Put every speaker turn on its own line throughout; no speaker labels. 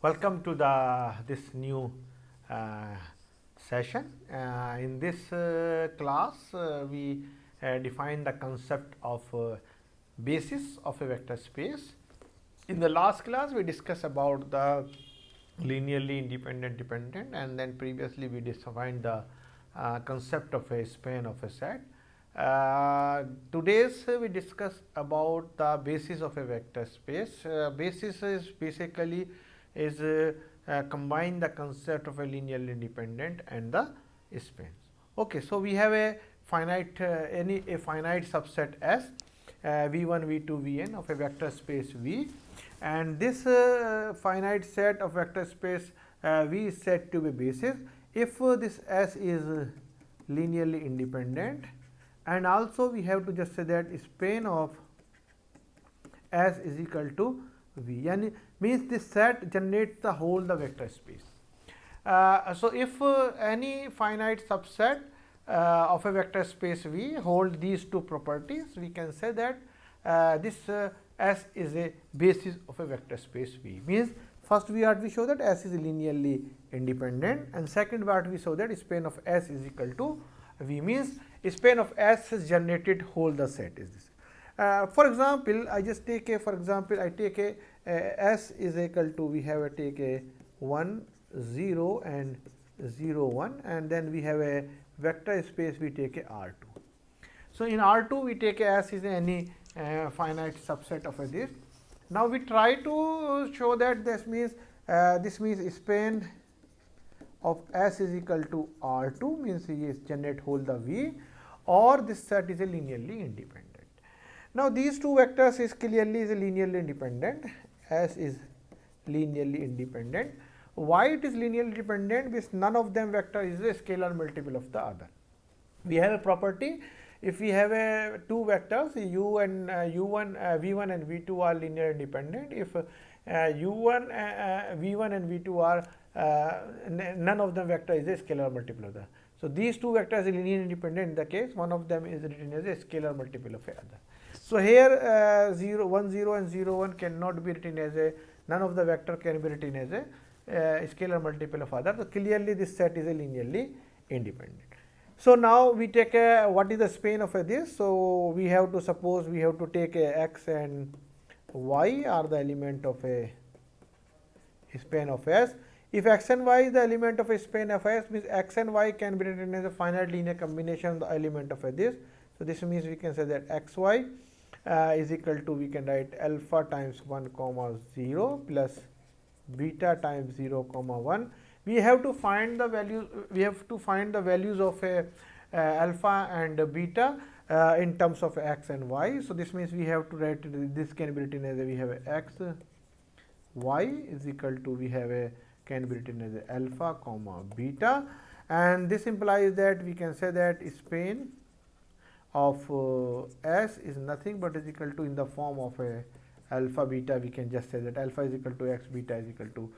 Welcome to this new uh, session. In this class, we define the concept of basis of a vector space. In the last class, we discussed about the linearly independent dependent, and then previously we defined the concept of a span of a set. Today's we discuss about the basis of a vector space. Basis is basically combine the concept of a linearly independent and the spans. Okay, so we have a finite a finite subset S V1, V2, Vn of a vector space V, and this finite set of vector space V is said to be basis if this S is linearly independent, and also we have to just say that span of S is equal to V, and means this set generates the whole the vector space. So if any finite subset of a vector space V hold these two properties, we can say that this S is a basis of a vector space V. Means first we show that S is linearly independent, and second what we show that span of S is equal to V, means span of S is generated whole the set is this. For example, I just take a, for example, I take a S is equal to, we have a take a 1 0 and 0 1, and then we have a vector space, we take a R2. So in R2 we take a S is any finite subset of this. Now we try to show that this means span of S is equal to R2, means he is generate whole the V, or this set is a linearly independent. Now these two vectors is clearly is a linearly independent. S is linearly independent. Why it is linearly independent? Because none of them vector is a scalar multiple of the other. We have a property, if we have a two vectors u and u1 v1 and v2 are linearly independent, if u1 v1 and v2 are none of them vector is a scalar multiple of the. So these two vectors are linearly independent. In the case one of them is written as a scalar multiple of the other. So here 0 1 0 and 0 1 cannot be written as a, none of the vector can be written as a scalar multiple of other. So clearly this set is a linearly independent. So now we take a, what is the span of this? So we have to suppose we have to take a x and y are the element of a span of S. If x and y is the element of a span of S, means x and y can be written as a finite linear combination of the element of this. So this means we can say that xy is equal to, we can write alpha times 1 comma 0 plus beta times 0 comma 1. We have to find the values. We have to find the values of a alpha and beta in terms of x and y. So this means we have to write, this can be written as a, we have a x y is equal to, we have a, can be written as a alpha comma beta, and this implies that we can say that span of S is nothing but is equal to, in the form of a alpha beta, we can just say that alpha is equal to x, beta is equal to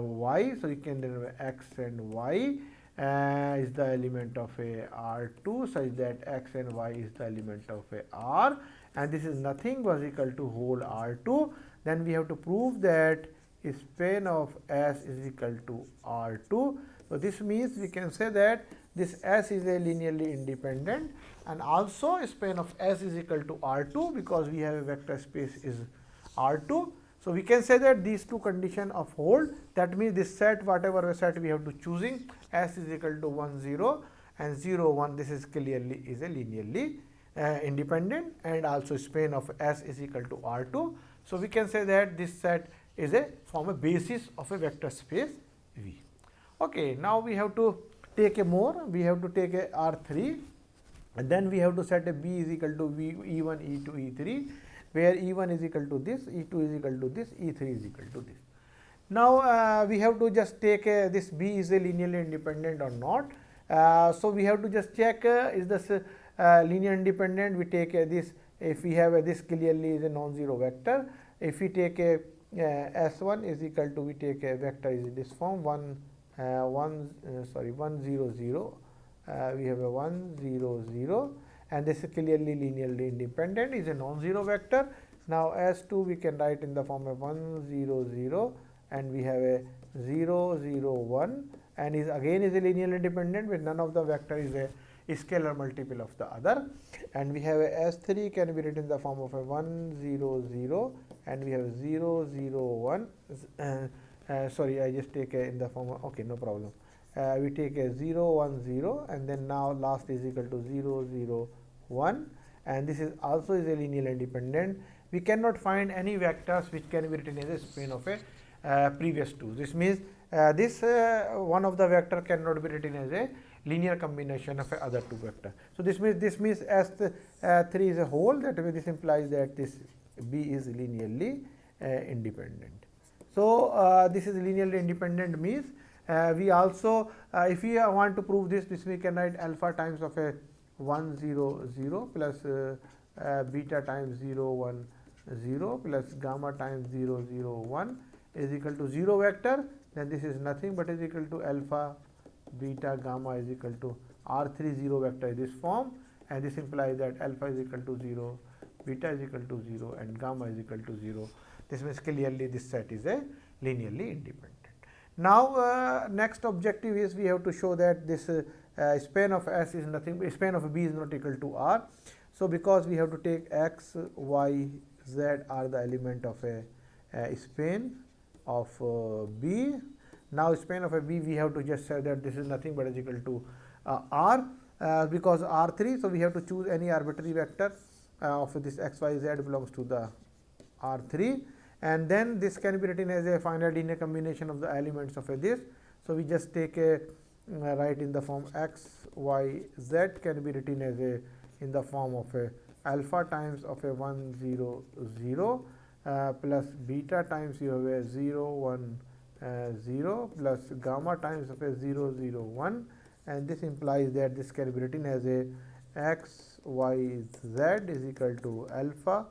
y. So you can then x and y is the element of a R2, such that x and y is the element of a R, and this is nothing was equal to whole R2. Then we have to prove that span of S is equal to R2. So this means we can say that this S is a linearly independent, and also span of S is equal to R2 because we have a vector space is R2. So we can say that these two conditions of hold, that means this set, whatever set we have to choosing, S is equal to 1 0 and 0 1, this is clearly is a linearly independent, and also span of S is equal to R2. So we can say that this set is a form a basis of a vector space V. Okay, now we have to take a more, we have to take a R3, and then we have to set a B is equal to V E1, E2, E3, where E1 is equal to this, E2 is equal to this, E3 is equal to this. Now we have to just take this B is a linearly independent or not. So we have to just check is this linear independent. We take this, if we have this clearly is a non-zero vector. If we take a S1 is equal to, we take a vector is in this form 1 0 0. We have a 1 0 0, and this is clearly linearly independent, is a non-zero vector. Now S2 we can write in the form of 1 0 0 and we have a 0, 0, 1, and is again is a linearly independent, where none of the vector is a scalar multiple of the other, and we have a S3 can be written in the form of a 1, 0, 0, and we have 0, 0, 1. Sorry, I just take a in the form of, okay, no problem. We take a 0, 1, 0, and then now last is equal to 0, 0, 1, and this is also is a linearly independent. We cannot find any vectors which can be written as a span of a previous two. This means this one of the vector cannot be written as a linear combination of other two vector. So this means S3 is a whole, that way this implies that this B is linearly independent. So this is linearly independent means we also if we want to prove this we can write alpha times of a 1, 0, 0 plus beta times 0, 1, 0 plus gamma times 0, 0, 1 is equal to 0 vector. Then this is nothing but is equal to alpha beta gamma is equal to R3 0 vector in this form, and this implies that alpha is equal to 0, beta is equal to 0, and gamma is equal to 0. This means clearly this set is a linearly independent. Now next objective is we have to show that this span of S is nothing, span of B is not equal to R. So because we have to take X, Y, Z are the element of a span of B. Now span of a B we have to just say that this is nothing but is equal to R because R3. So we have to choose any arbitrary vector of this X, Y, Z belongs to the R3, and then this can be written as a finite linear combination of the elements of this. So we just take a write in the form X, Y, Z can be written as a in the form of a alpha times of a 1, 0, 0 plus beta times you have a 0, 1, 0 plus gamma times of a 0, 0, 1, and this implies that this can be written as a X, Y, Z is equal to alpha,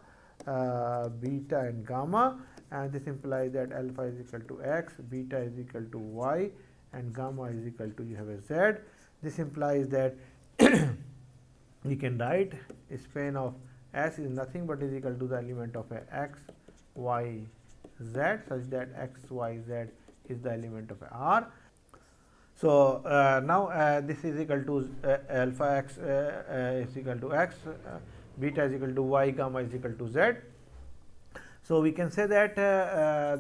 beta and gamma, and this implies that alpha is equal to X, beta is equal to Y, and gamma is equal to you have a Z. This implies that we can write span of S is nothing but is equal to the element of a X, Y, Z, such that X, Y, Z is the element of a R. So now this is equal to alpha X is equal to X, beta is equal to Y, gamma is equal to Z. So we can say that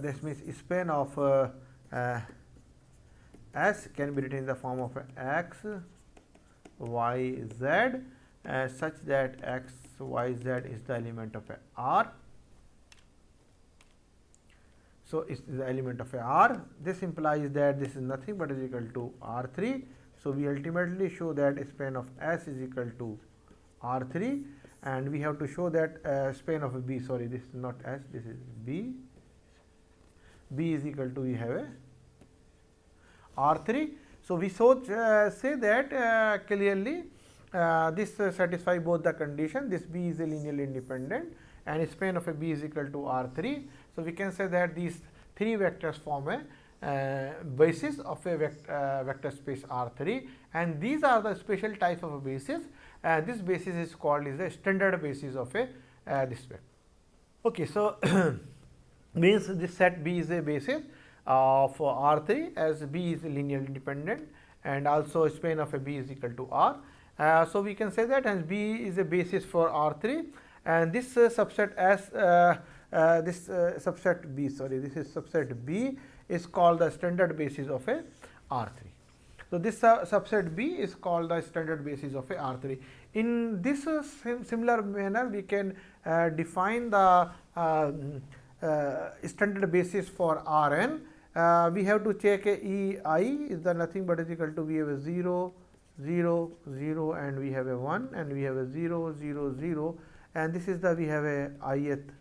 this means span of S can be written in the form of X, Y, Z such that X, Y, Z is the element of a R. So it's the element of a R. This implies that this is nothing but is equal to R3. So we ultimately show that span of S is equal to R3, and we have to show that span of B, sorry, this is not S, this is B. B is equal to, we have a R3. So we so say that clearly this satisfies both the condition. This B is a linearly independent and span of a B is equal to R3. So we can say that these three vectors form a basis of a vector space R3, and these are the special type of a basis. This basis is called is the standard basis of a this vector. Okay, so means this set B is a basis of R3 as B is linearly independent, and also span of a B is equal to R. So we can say that as B is a basis for R3, and this subset S this subset B, sorry, this is subset B is called the standard basis of a R3. So this subset B is called the standard basis of a R3. In this similar manner, we can define the standard basis for Rn. We have to check a Ei is the nothing but is equal to, we have a 0, 0, 0, and we have a 1, and we have a 0, 0, 0, and this is the we have a ith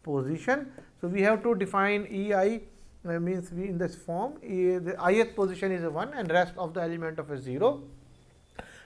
position. So we have to define Ei means we in this form the ith position is a 1 and rest of the element of a 0.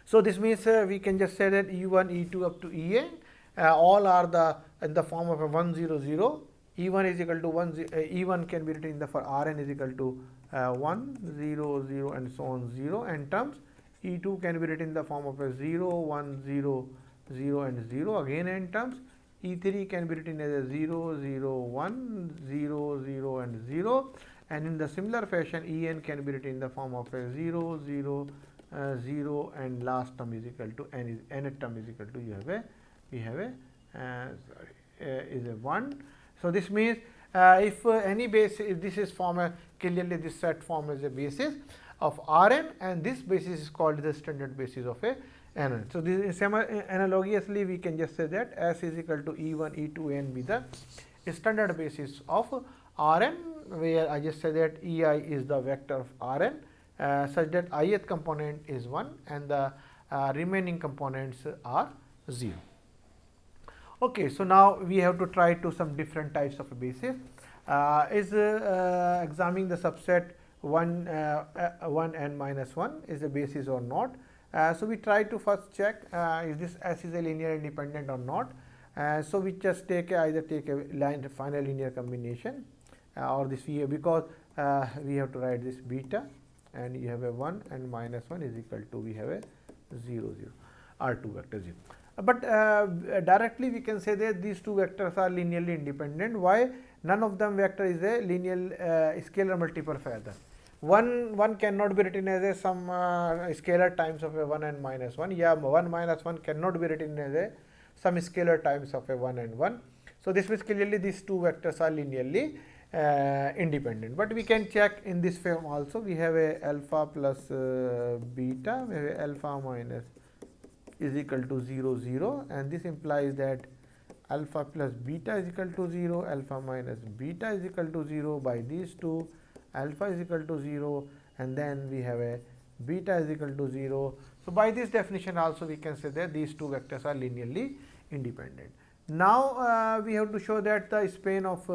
So this means we can just say that E1, E2 up to En all are the in the form of a 1, 0, 0. E1 is equal to 1, E1 can be written in the for Rn is equal to 1, 0, 0, and so on 0 and terms. E2 can be written in the form of a 0, 1, 0, 0, and 0 again n terms. E3 can be written as a 0, 0, 1, 0, 0, and 0, and in the similar fashion En can be written in the form of a 0, 0, 0, and last term is equal to nth term is equal to is a 1. So this means if any base, if this is clearly this set form as a basis of Rn, and this basis is called the standard basis of a Nn. So this is analogously we can just say that S is equal to E1, E2, N be the standard basis of Rn, where I just say that Ei is the vector of Rn such that ith component is 1 and the remaining components are 0. Okay, so now we have to try to some different types of a basis. Examining the subset 1 n minus 1 is a basis or not. So we try to first check is this S is a linear independent or not. So we just either take a final linear combination or this V, because we have to write this beta, and you have a 1 and minus 1 is equal to we have a 0, 0, R2 vector 0. But directly we can say that these two vectors are linearly independent. Why? None of them vector is a linear scalar multiple of other. One cannot be written as a some scalar times of a 1 and minus 1. Yeah, 1 minus 1 cannot be written as a some scalar times of a 1 and 1. So this means clearly these two vectors are linearly independent. But we can check in this form also. We have a alpha plus beta, we have a alpha minus is equal to 0, 0, and this implies that alpha plus beta is equal to 0, alpha minus beta is equal to 0. By these two, alpha is equal to 0, and then we have a beta is equal to 0. So by this definition also we can say that these two vectors are linearly independent. Now we have to show that the span of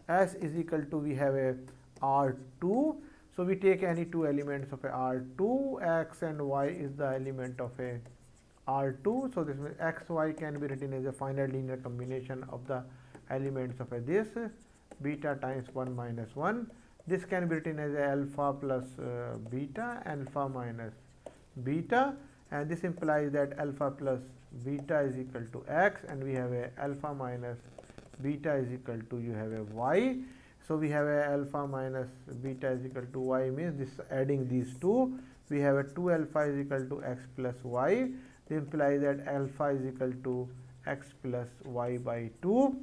S is equal to we have a R2. So we take any two elements of a R2, X and Y is the element of a R2. So this means X, Y can be written as a finite linear combination of the elements of a this beta times 1 minus 1. This can be written as a alpha plus beta, alpha minus beta, and this implies that alpha plus beta is equal to X, and we have a alpha minus beta is equal to you have a Y. So we have a alpha minus beta is equal to Y, means this adding these two, we have a 2 alpha is equal to X plus Y. This implies that alpha is equal to X plus Y by 2.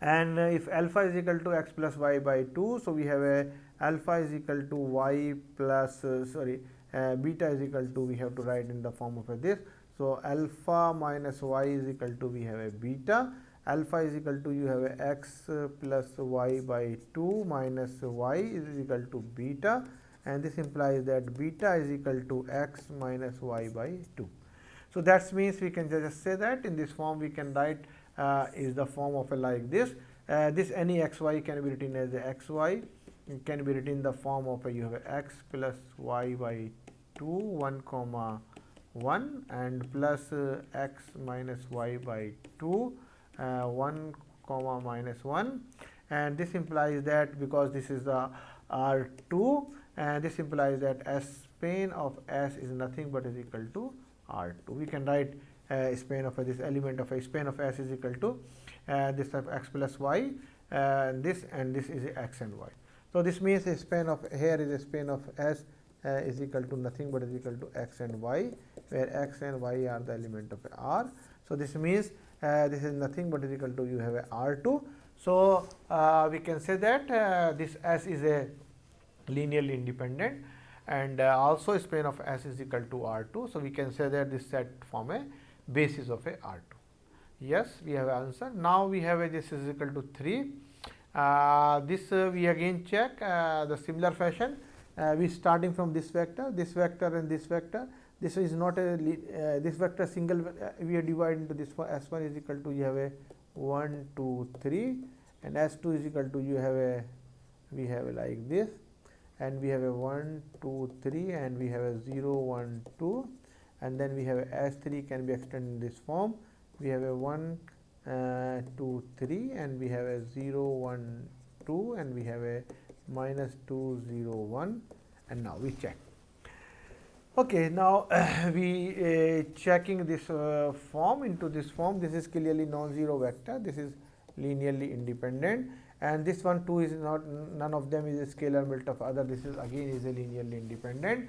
And if alpha is equal to X plus Y by 2, so we have a alpha is equal to Y plus beta is equal to, we have to write in the form of this. So alpha minus Y is equal to we have a beta, alpha is equal to you have a X plus Y by 2 minus Y is equal to beta, and this implies that beta is equal to X minus Y by 2. So that means we can just say that in this form we can write is the form of a like this. This any xy can be written as a xy, it can be written in the form of a you have a x plus y by 2 1 comma 1 and plus x minus y by 2 1 comma minus 1, and this implies that because this is the R2, and this implies that S span of S is nothing but is equal to R2. We can write span of this element of a span of S is equal to this of x plus y, this and this is x and y. So this means the span of here is a span of S is equal to nothing but is equal to x and y, where x and y are the element of R. So this means this is nothing but is equal to you have a R2. So we can say that this S is a linearly independent, and also span of S is equal to R2. So we can say that this set form a basis of a R2. Yes, we have answer. Now we have a this is equal to 3. This we again check the similar fashion. We starting from this vector and this vector. This is not a this vector single. We are divided into this one. S1 is equal to you have a 1 2 3, and S2 is equal to you have a we have a like this, and we have a 1 2 3, and we have a 0 1 2, and then we have a S3 can be extended in this form. We have a 1 2 3, and we have a 0 1 2, and we have a minus 2 0 1, and now we check. Okay, now we checking this form into this form. This is clearly non-zero vector. This is linearly independent, and this one 2 is not, none of them is a scalar multiple of other, this is again is a linearly independent.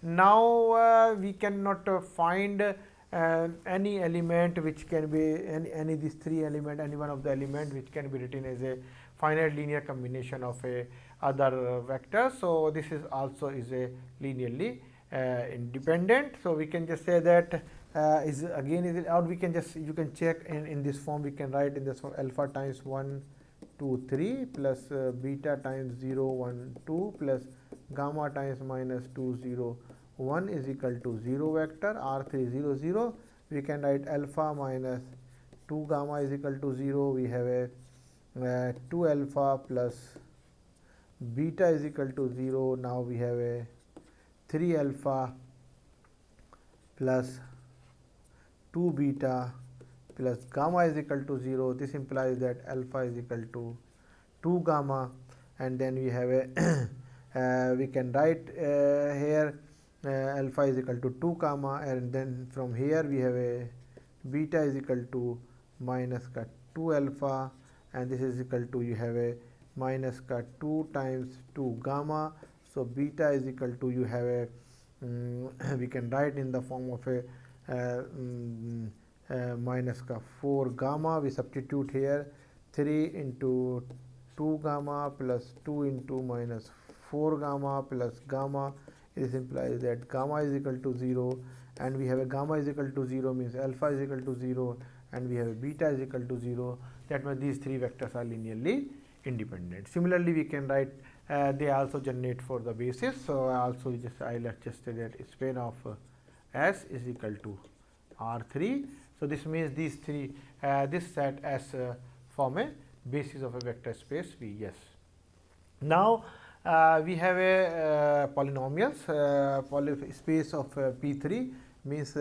Now we cannot find any element which can be any these three element, any one of the element which can be written as a finite linear combination of a other vector. So this is also is a linearly independent. So we can just say that is again is it out, we can just, you can check in this form, we can write in this form alpha times 1 2 3 plus beta times 0 1 2 plus gamma times minus 2 0 1 is equal to 0 vector R3 0 0. We can write alpha minus 2 gamma is equal to 0. We have a 2 alpha plus beta is equal to 0. Now we have a 3 alpha plus 2 beta plus gamma is equal to 0. This implies that alpha is equal to 2 gamma, and then we have a we can write here alpha is equal to 2 gamma, and then from here we have a beta is equal to minus ka 2 alpha, and this is equal to, you have a minus ka 2 times 2 gamma. So beta is equal to, you have a we can write in the form of a minus ka 4 gamma. We substitute here 3 into 2 gamma plus 2 into minus 4 gamma plus gamma. This implies that gamma is equal to 0, and we have a gamma is equal to 0 means alpha is equal to 0, and we have a beta is equal to 0. That means these three vectors are linearly independent. Similarly, we can write they also generate for the basis. So also just I'll just say that span of S is equal to R3. So this means these three this set S form a basis of a vector space V. Yes. Now we have a polynomials space of P3 means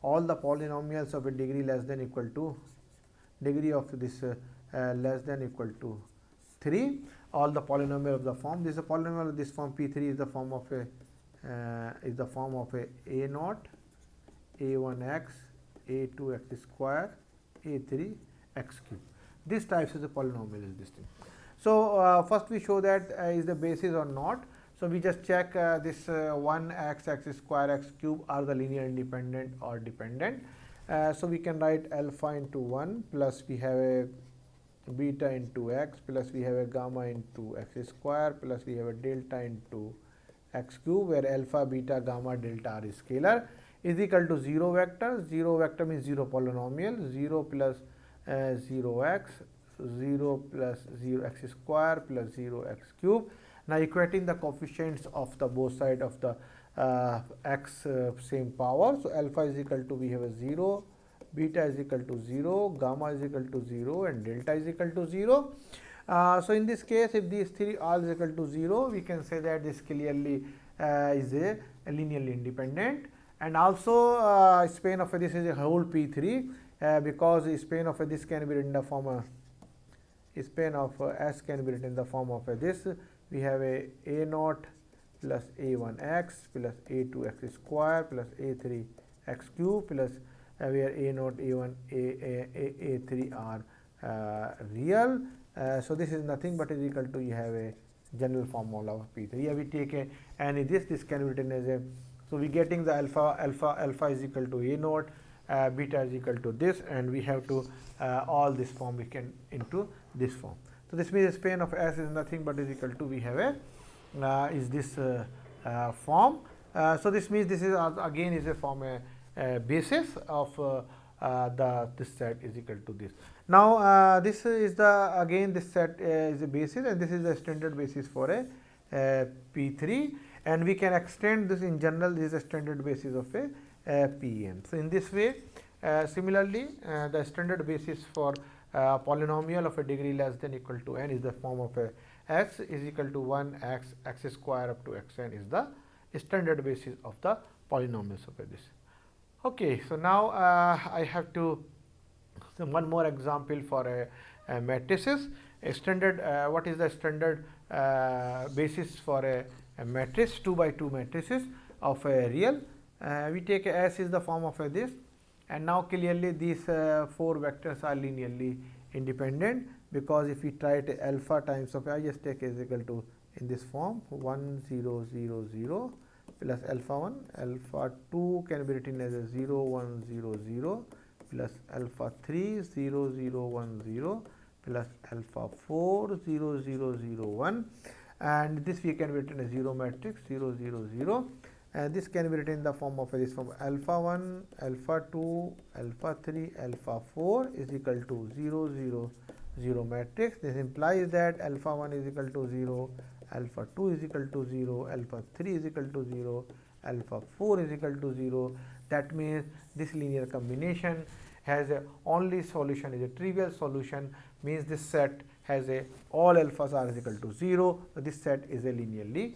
all the polynomials of a degree less than equal to degree of this less than equal to 3, all the polynomial of the form, this is a polynomial of this form P3 is the form of a a0 a1x a2x square a3 x cube. This types is a polynomial is this thing. So first we show that is the basis or not. So we just check this 1x x square x cube are the linear independent or dependent. So we can write alpha into 1 plus we have a beta into x plus we have a gamma into x square plus we have a delta into x cube, where alpha, beta, gamma, delta are scalar, is equal to 0 vector. 0 vector means 0 polynomial, 0 plus 0x, 0 plus 0x square plus 0x cube. Now equating the coefficients of the both side of the x same power. So alpha is equal to, we have a 0, beta is equal to 0, gamma is equal to 0, and delta is equal to 0. So in this case, if these three all is equal to 0, we can say that this clearly is a linearly independent. And also span of this is a whole P3 because span of this can be written in the form of span of S can be written in the form of this. We have a a0 plus a1x plus a2x square plus a3 x cube plus where a0, a1, a3 are real. So this is nothing but is equal to, you have a general formula of P3. Here we take any this can be written as a, so we getting the alpha is equal to a0, beta is equal to this, and we have to all this form we can into this form. So this means the span of S is nothing but is equal to, we have a is this form. So this means this is again is a form a basis of this set is equal to this. Now this is the again this set is a basis, and this is the standard basis for a P3, and we can extend this in general. This is a standard basis of a Pn. So in this way, similarly the standard basis for polynomial of a degree less than equal to n is the form of a x is equal to 1x x square up to xn is the standard basis of the polynomials of this. Okay, so now I have to one more example for a matrices. A standard what is the standard basis for a matrix 2 by 2 matrices of a real. We take S is the form of this, and now clearly these 4 vectors are linearly independent, because if we try to alpha times of I just take is equal to in this form 1 0 0 0 plus alpha 1, alpha 2 can be written as a 0 1 0 0 plus alpha 3 0 0 1 0 plus alpha 4 0 0 0 1, and this we can written as 0 matrix 0 0 0, and this can be written in the form of this form alpha 1 alpha 2 alpha 3 alpha 4 is equal to 0 0 0 matrix. This implies that alpha 1 is equal to 0, alpha 2 is equal to 0, alpha 3 is equal to 0, alpha 4 is equal to 0. That means this linear combination has a only solution is a trivial solution, means this set has a all alphas are is equal to 0. So this set is a linearly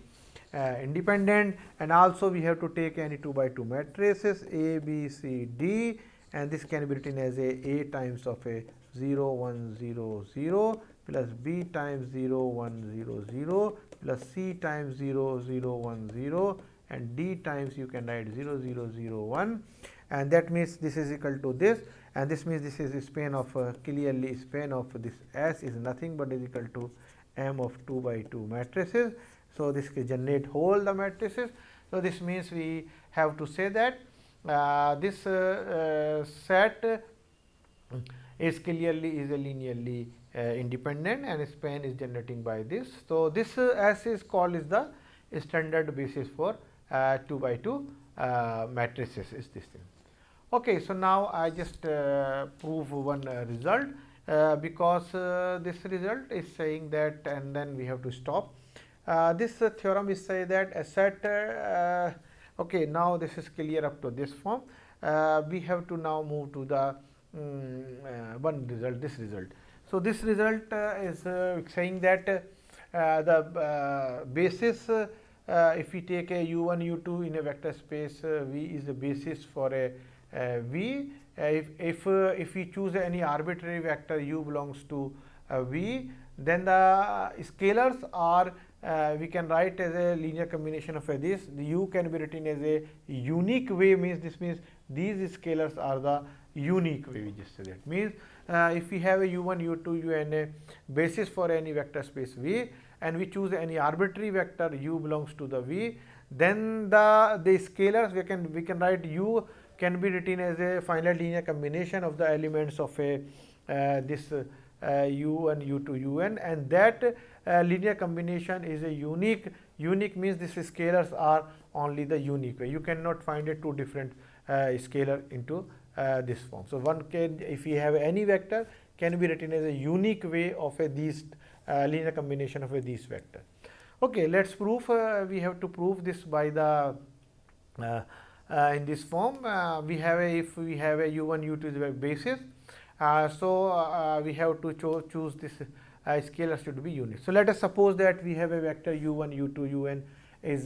independent, and also we have to take any 2 by 2 matrices A, B, C, D, and this can be written as a times of a 0 1 0 0 plus B times 0 1 0 0 plus C times 0 0 1 0 and D times you can write 0 0 0 1, and that means this is equal to this, and this means this is a span of clearly span of this S is nothing but is equal to M of 2 by 2 matrices. So this can generate whole the matrices. So this means we have to say that this set is clearly is a linearly independent and span is generating by this. So this S is called is the standard basis for 2 by 2 matrices is this thing. Okay, so now I just prove one result because this result is saying that, and then we have to stop. This theorem is say that a set okay, now this is clear up to this form. We have to now move to the one result, this result. So this result is saying that the basis if we take a u1 u2 in a vector space V is the basis for a V. If we choose any arbitrary vector u belongs to V, then the scalars are we can write as a linear combination of this. The u can be written as a unique way, means this means these scalars are the unique way, we just say that. Means if we have a u1 u2 un a basis for any vector space V, and we choose any arbitrary vector u belongs to the V, then the scalars we can write u can be written as a finite linear combination of the elements of a this u1 u2 un, and that linear combination is a unique. Unique means this scalars are only the unique way. You cannot find a two different scalar into this form. So one can, if we have any vector, can be written as a unique way of a these linear combination of a these vector. Okay, let's prove. We have to prove this by the in this form. We have a, if we have a u1 u2 is a basis, so we have to choose this scalars should be unique. So let us suppose that we have a vector u1 u2 un is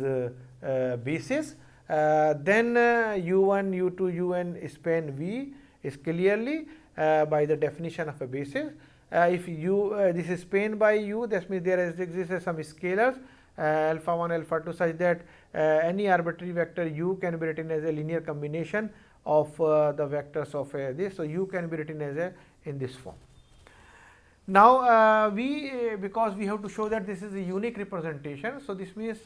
basis. Then u1 u2 un span V is clearly by the definition of a basis. If this is spanned by u, that means there exists some scalars alpha 1 alpha 2 such that any arbitrary vector u can be written as a linear combination of the vectors of this. So u can be written as a in this form. Now because we have to show that this is a unique representation, so this means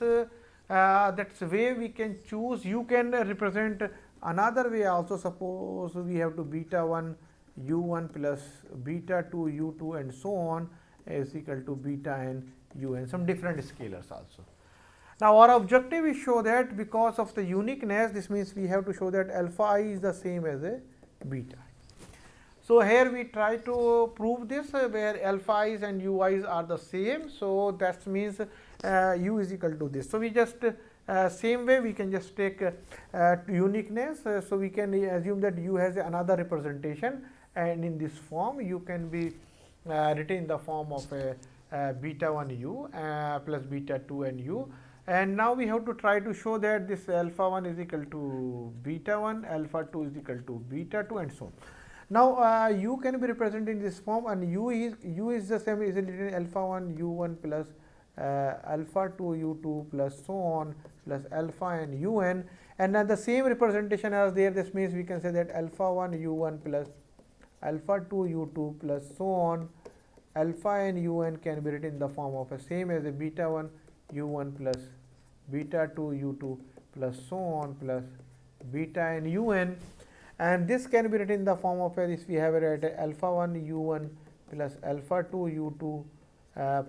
that's the way we can choose. You can represent another way also. Suppose we have to beta 1 u1 plus beta 2 u2 and so on is equal to beta n un, some different scalars also. Now our objective is show that because of the uniqueness, this means we have to show that alpha I is the same as a beta. So here we try to prove this where alpha i's and ui's are the same. So that means u is equal to this. So we just same way we can just take uniqueness. So we can assume that u has another representation, and in this form u can be written in the form of a beta 1 u plus beta 2 and u. And now we have to try to show that this alpha 1 is equal to beta 1, alpha 2 is equal to beta 2 and so on. Now u can be represented in this form, and u is the same is written alpha 1 u1 plus alpha 2 u2 plus so on plus alpha and un, and then the same representation as there. This means we can say that alpha 1 u1 plus alpha 2 u2 plus so on. Alpha n un can be written in the form of a same as a beta 1 u1 plus beta 2 u2 plus so on plus beta n un, and this can be written in the form of this we have it at alpha 1 u1 plus alpha 2 u2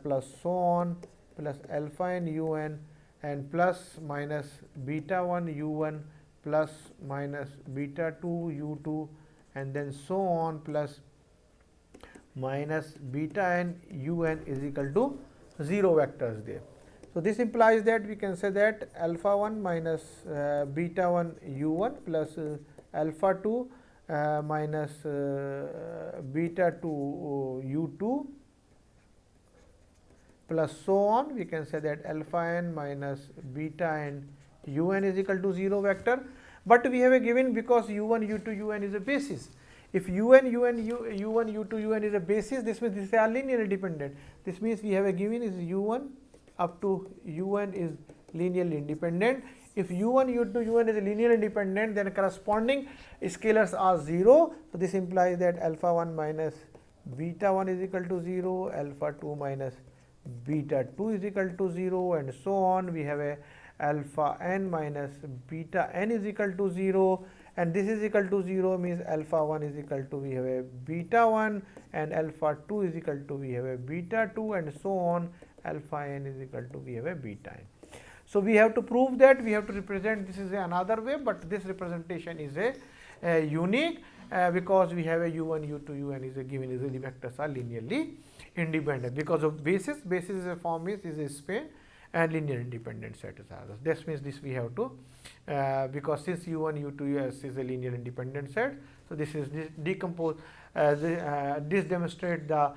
plus so on plus alpha n un and plus minus beta 1 u1 plus minus beta 2 u2 and then so on plus minus beta n un is equal to 0 vectors there. So, this implies that we can say that alpha 1 minus beta 1 u1 plus alpha 2 minus beta 2 u2 plus so on. We can say that alpha n minus beta n un is equal to 0 vector, but we have a given because u1 u2 un is a basis. If un u1 u2 un is a basis, this means they are linearly dependent. This means we have a given is u1 up to un is linearly independent. If u1 u2 un is linearly independent, then corresponding scalars are 0. So, this implies that alpha 1 minus beta 1 is equal to 0, alpha 2 minus beta 2 is equal to 0 and so on. We have a alpha n minus beta n is equal to 0, and this is equal to 0 means alpha 1 is equal to we have a beta 1 and alpha 2 is equal to we have a beta 2 and so on, alpha n is equal to we have a beta n. So, we have to prove that we have to represent this is another way, but this representation is a unique because we have a u1 u2 un is a given is the vectors are linearly independent because of basis is a form is a span and linear independent set is others. This means this we have to because since u1 u2 is a linear independent set. So, this is decompose this demonstrate the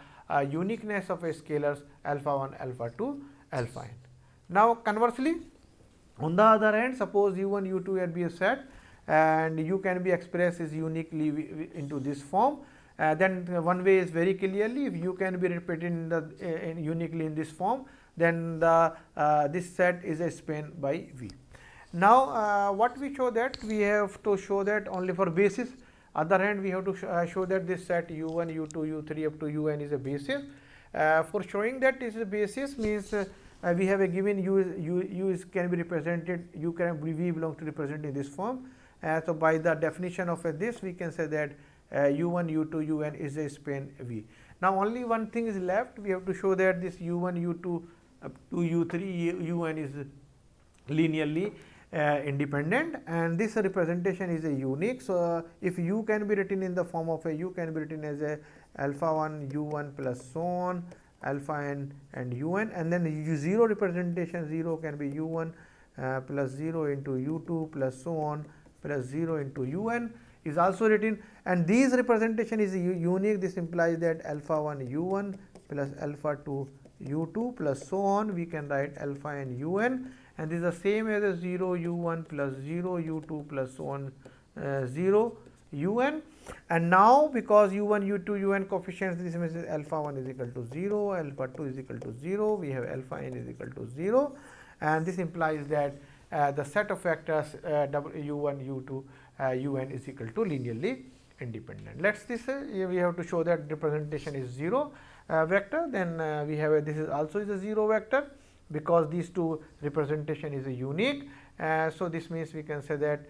uniqueness of a scalars alpha 1 alpha 2 alpha n. Now, conversely on the other hand, suppose u1 u2 can be a set and u can be expressed is uniquely into this form. Then one way is very clearly if u can be repeated in the uniquely in this form, then the this set is a span by V. Now, what we show that we have to show that only for basis. Other hand, we have to show that this set u1 u2 u3 up to un is a basis. For showing that is a basis means we have a given u can be represented, u can be V belongs to represent in this form. So, by the definition of this we can say that u1 u2 un is a span V. Now, only one thing is left, we have to show that this u1 u2 up to u3 un is linearly independent, and this representation is a unique. So, if u can be written in the form of a u can be written as a alpha 1 u1 plus so on alpha n and un, and then u0 representation 0 can be u1 plus 0 into u2 plus so on plus 0 into un is also written, and these representation is unique. This implies that alpha 1 u1 plus alpha 2 u2 plus so on, we can write alpha n un, and this is the same as a 0 u1 plus 0 u2 plus so on 0 un. And now, because u1 u2 un coefficients, this means alpha 1 is equal to 0, alpha 2 is equal to 0, we have alpha n is equal to 0, and this implies that the set of vectors u1 u2 un is equal to linearly independent. Let us this we have to show that representation is 0 vector, then we have this is also is a 0 vector because these two representation is a unique. So, this means we can say that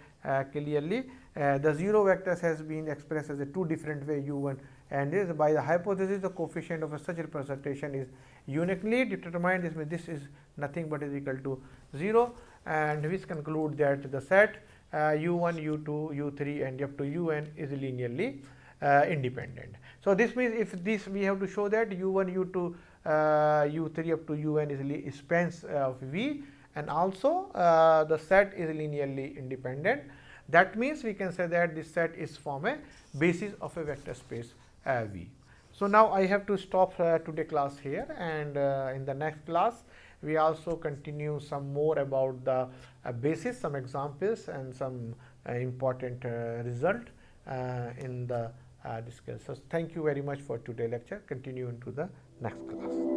clearly the 0 vectors has been expressed as a two different way u1, and this by the hypothesis the coefficient of a such representation is uniquely determined. This means this is nothing but is equal to 0, and which conclude that the set u1 u2 u3 and up to un is linearly independent. So, this means if this we have to show that u1 u2 u3 up to un is spans of V, and also the set is linearly independent. That means we can say that this set is from a basis of a vector space V. So, now I have to stop today class here, and in the next class we also continue some more about the basis, some examples and some important result in the discussion. So, thank you very much for today's lecture. Continue into the next class.